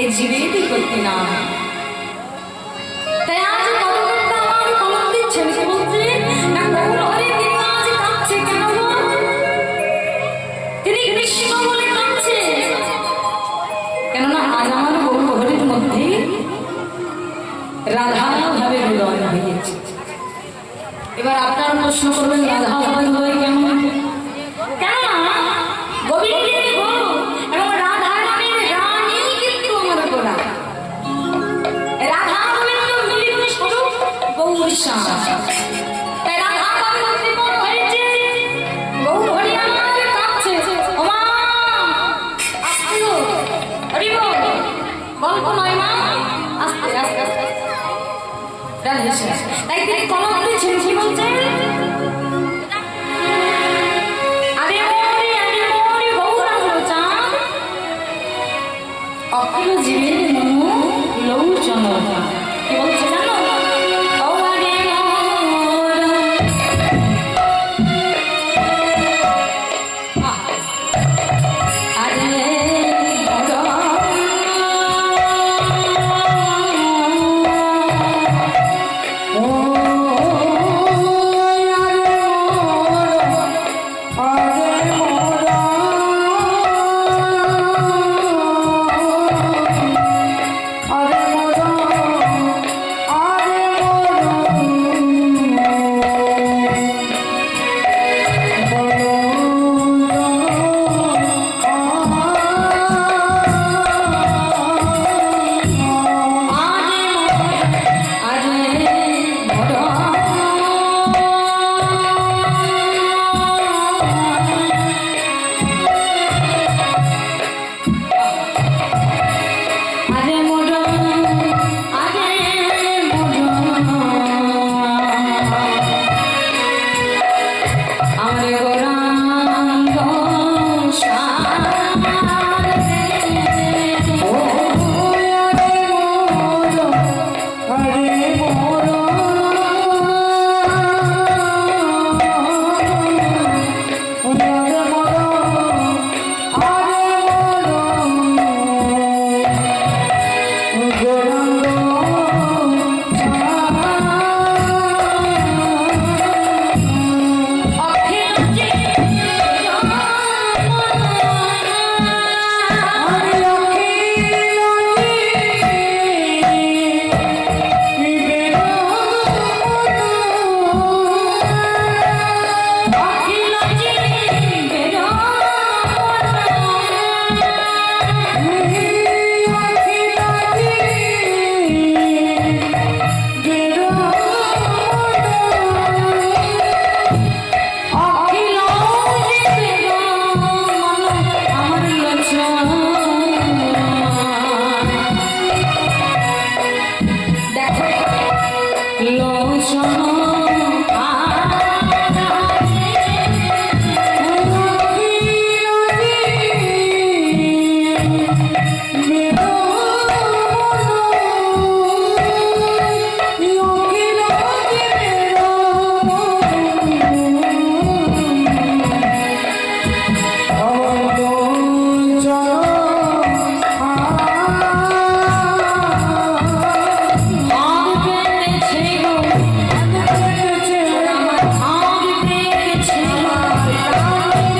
এই জীবেরই করতে না। তাই আজ কতটা আমার কলম দিচ্ছেন সে বলছে না গৌর হরে তিনি আজ কাঁদছে কেন গো? তিনি কৃষ্ণ বলে কাঁদছে কেননা আজ আমার গৌর হরির মধ্যে রাধা ভাবে হৃদয় হয়েছে। এবার আপনারা প্রশ্ন করবেন রাধা ভাবে হৃদয় কেমন? কেননা গোবিন্দের গরু এবং রাধা নামের রানী কিন্তু আমার গোড়া। রাধা গোবিন্দ মিলিত স্বরূপ গৌরশ্যাম। তাই রাধা ভাবে মন হয়েছে গৌর হরি আমার কাছে ওমা আসতে গো হরি বল গল্প নয় মা আস্তে আস্তে আস্তে রাধে শ্যাম। তাই তিনি কলম দিচ্ছেন কি বলছেন অখিল জীবের মনু লৌচন কি বলছে জানো? Me